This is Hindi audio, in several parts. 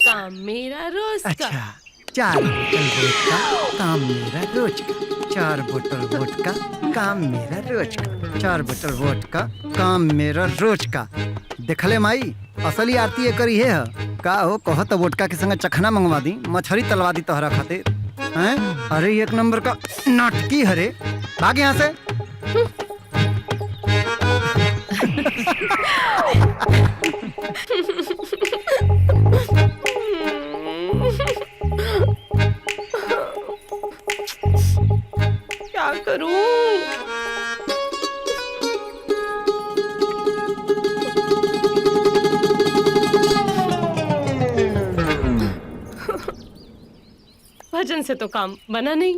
काम मेरा रोज का। अच्छा, 4 बोतल वोडका, काम मेरा रोज का। 4 बोतल वोडका, काम मेरा रोज का। 4 बोतल वोडका, काम मेरा रोज का। देखले माई, असली आरती एकर इहे ह। का हो कहो तो वोडका के संग चखना मंगवा दी, मछली तलवा दी तोहरा खातिर। हैं? अरे 1 नंबर का नाटकी हरे। भाग यहाँ से। क्या करूं? भजन से तो काम बना नहीं।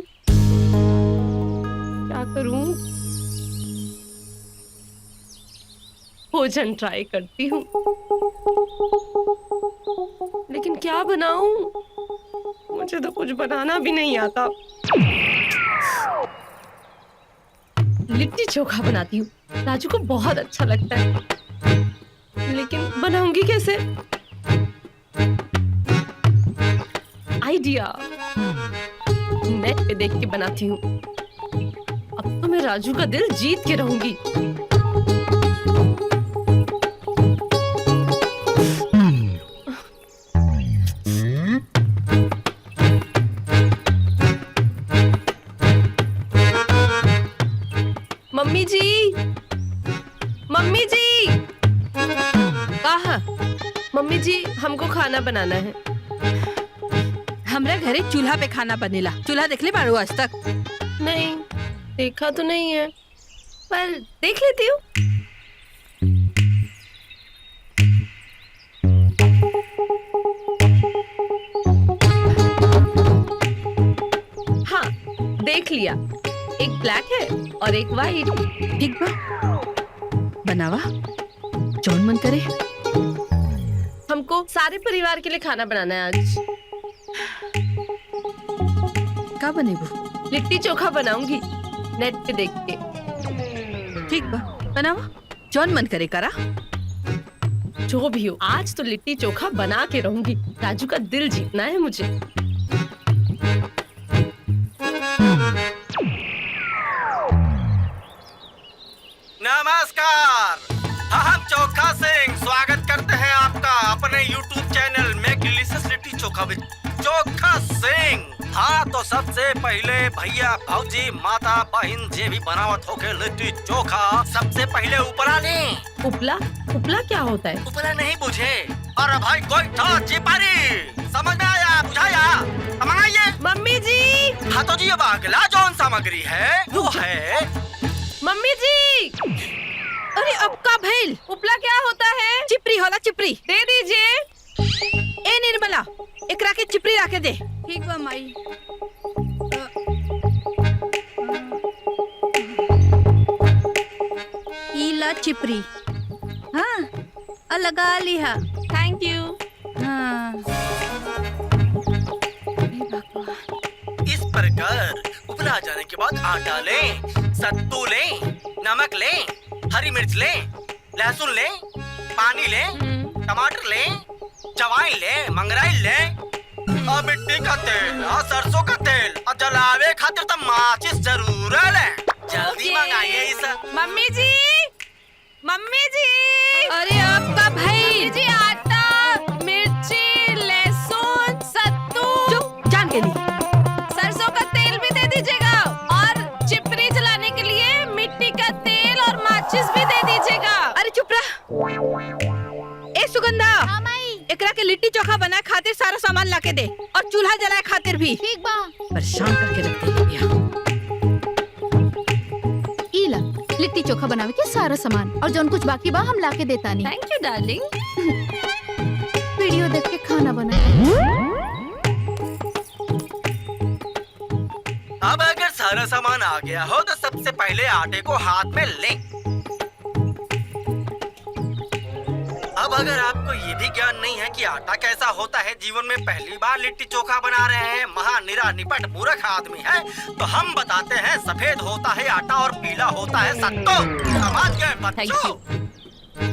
क्या करूं? भोजन ट्राई करती हूँ, लेकिन क्या बनाऊं? मुझे तो कुछ बनाना भी नहीं आता। लिट्टी चोखा बनाती हूँ, राजू को बहुत अच्छा लगता है, लेकिन बनाऊंगी कैसे? आइडिया, नेट पे देख के बनाती हूँ। अब तो मैं राजू का दिल जीत के रहूंगी। मम्मी जी, मम्मी जी, कहा मम्मी जी, हमको खाना बनाना है। हमरा घरे चूल्हा पे खाना बनेला। चूल्हा देखले बारू आज तक? नहीं, देखा तो नहीं है, पर देख लेती हूँ। हाँ, देख लिया। एक ब्लैक है और एक वाइट। ठीक बा, बनावा जौन मन करे। हमको सारे परिवार के लिए खाना बनाना है आज। का बनेबू? लिट्टी चोखा बनाऊंगी, नेट पे देख के। ठीक बा, बनावा जौन मन करे करा। जो भी हो, आज तो लिट्टी चोखा बना के रहूंगी। राजू का दिल जीतना है मुझे। नमस्कार, हम चोखा सिंह स्वागत करते हैं आपका अपने YouTube चैनल में डिलीशियस लिट्टी चोखा विद चोखा सिंह। हाँ, तो सबसे पहले भैया भौजी माता बहन जे भी बनावत होके लिट्टी चोखा, सबसे पहले उपला लें। उपला? उपला क्या होता है? उपला नहीं बुझे? अरे भाई कोई था चिपारी, समझ में आया, बुझाया? मंगाइए। मम्मी जी, हाँ तो जी, अब अगला जौन सामग्री है वो है। मम्मी जी, अरे अब का भइल? उपला क्या होता है? चिपरी होला, चिपरी दे दीजिए। ए निर्मला, एकरा के चिपरी राके दे। ठीक बा माई। ईला चिपरी। हाँ, लगा लिहा। Thank you. हाँ। इस प्रकार उबला जाने के बाद आटा लें, सत्तू लें, नमक लें, हरी मिर्च लें, लहसुन लें, पानी लें, टमाटर लें, जवाइन लें, मंगराई लें, और मिट्टी का तेल और सरसों का तेल, और जलावे खातिर तो माचिस जरूर लें। जल्दी मंगाइए इस। मम्मी जी, मम्मी जी, अरे अब का भइल? जी आटा, मिर्ची, लहसुन, सत्तू, चुप, जान के लिए सरसों का तेल भी दे दीजिएगा, और चिपरी जलाने के लिए मिट्टी का तेल और माचिस भी दे दीजिएगा। अरे चुप रह। ए सुगंधा, हाँ माई। एकरा के लिट्टी चोखा बनाए खातिर सारा सामान लाके दे, और चूल्हा जलाए खातिर भी। ठीक बा। परेशान करके रखते हैं भैया। ईला लिट्टी चोखा बनावे के सारा सामान, और जौन कुछ बाकी बा हम लाके देता नहीं। Thank you darling. वीडियो देख के खाना बना। अब अगर सारा सामान आ गया हो तो सबसे पहले आटे को हाथ में लें। अब अगर आपको ये भी ज्ञान नहीं है कि आटा कैसा होता है, जीवन में पहली बार लिट्टी चोखा बना रहे हैं, महानिरा निपट मूर्ख आदमी है, तो हम बताते हैं। सफेद होता है आटा और पीला होता है सत्तू। समझ गए बच्चों?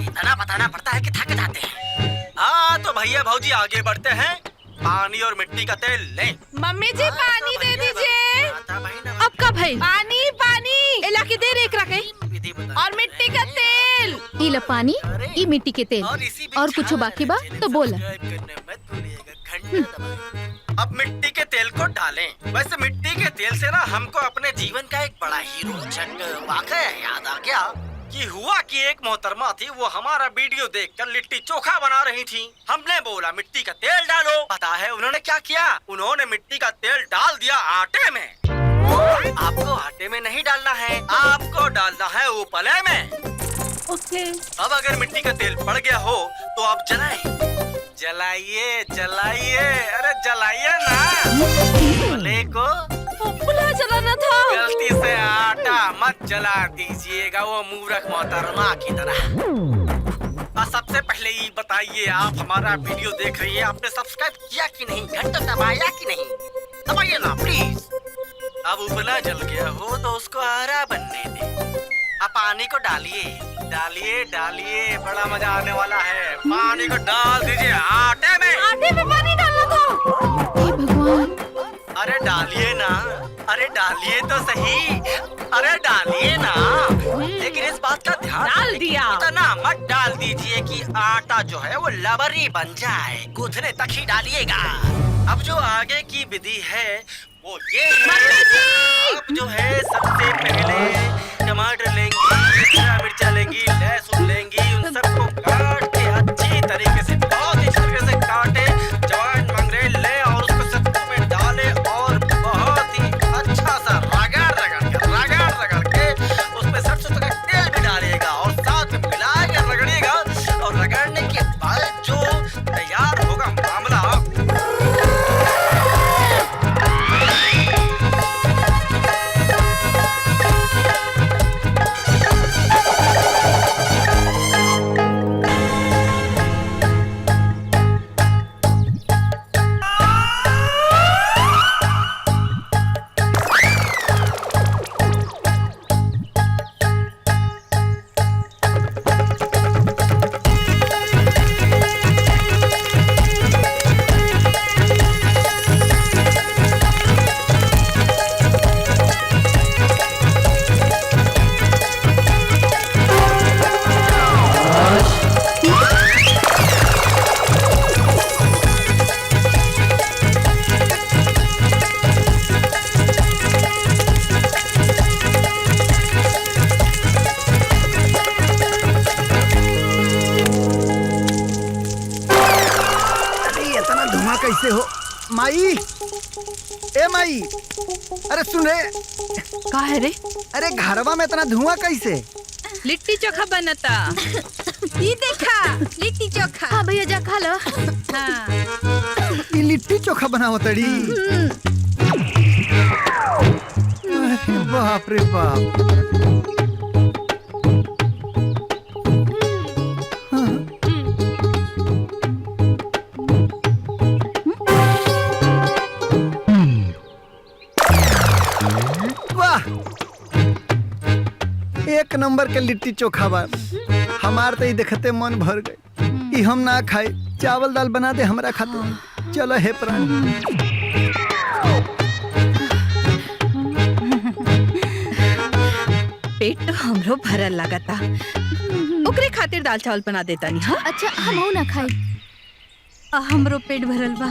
इतना बताना पड़ता है कि थक जाते हैं। हाँ तो भैया भौजी आगे बढ़ते हैं। पानी और मिट्टी का तेल ले। मम्मी जी पानी दे दीजिए। अब कब है पानी पानी एला के दे रेक रखे और मिट्टी का तेल। ई ला पानी, ई मिट्टी के तेल और कुछ बाकी बा तो बोला। अब मिट्टी के तेल को डालें। वैसे मिट्टी के तेल से ना हमको अपने जीवन का एक बड़ा ही रोचक वाकया याद आ गया कि हुआ कि एक मोहतरमा थी, वो हमारा वीडियो देखकर लिट्टी चोखा बना रही थी। हमने बोला मिट्टी का तेल डालो। पता है उन्होंने क्या किया? उन्होंने मिट्टी का तेल डाल दिया आटे में। आपको आटे में नहीं डालना है, आपको डालना है उपले में। ओके। अब अगर मिट्टी का तेल पड़ गया हो तो आप जलाएं। जलाइए जलाइए, अरे जलाइए ना उपले को। उपला जलाना था। गलती से आटा मत जला दीजिएगा वो मूर्ख मोहतरमा की तरह। और सबसे पहले ये बताइए, आप हमारा वीडियो देख रही है, आपने सब्सक्राइब किया कि नहीं, घंटा दबाया कि नहीं? दबाइए ना प्लीज। अब उपला जल गया हो तो उसको आरा बनने दे। अब पानी को डालिए डालिए डालिए, बड़ा मजा आने वाला है। पानी को डाल दीजिए आटे में। आटे में पानी डालना था। हे भगवान, अरे डालिए ना, अरे डालिए तो सही, अरे डालिए ना। लेकिन इस बात का ध्यान डाल दिया। इतना मत डाल दीजिए कि आटा जो है वो लबरी बन जाए। गूंथने तक ही डालिएगा। अब जो आगे की विधि है वो ये है। अब जो है सबसे पहले टमाटर लेंगी, हरा मिर्चा लेंगी, लहसुन लेंगी, उन सबको काट के अच्छी तरीके से, बहुत ही तरीके से काटे। जवान मंगरेल ले और उसको सत्तू में डाले और बहुत ही अच्छा सा रगड़ के उसमें सरसों का तेल भी डालिएगा और साथ में मिला के रगड़िएगा। और रगड़ने के बाद जो तैयार होगा मामला, कैसे हो माई? ए माई, अरे सुन रे। का है रे? अरे घरवा में इतना धुआं कैसे? लिट्टी चोखा बनता। ये देखा लिट्टी चोखा। हाँ भैया जा खा लो। हाँ। ये लिट्टी चोखा बनाओ तड़ी। अरे बाप रे बाप। एक नंबर के लिट्टी चोखा बा। हमार तो देखते मन भर गए। हम ना खाए, चावल दाल बना दे हमरा खाते। चलो हे प्राण। पेट तो हमरो भरल लगता। ओकरे खातिर दाल चावल बना देता नहीं। हाँ अच्छा हम ना खाई। हमरो पेट भरल बा।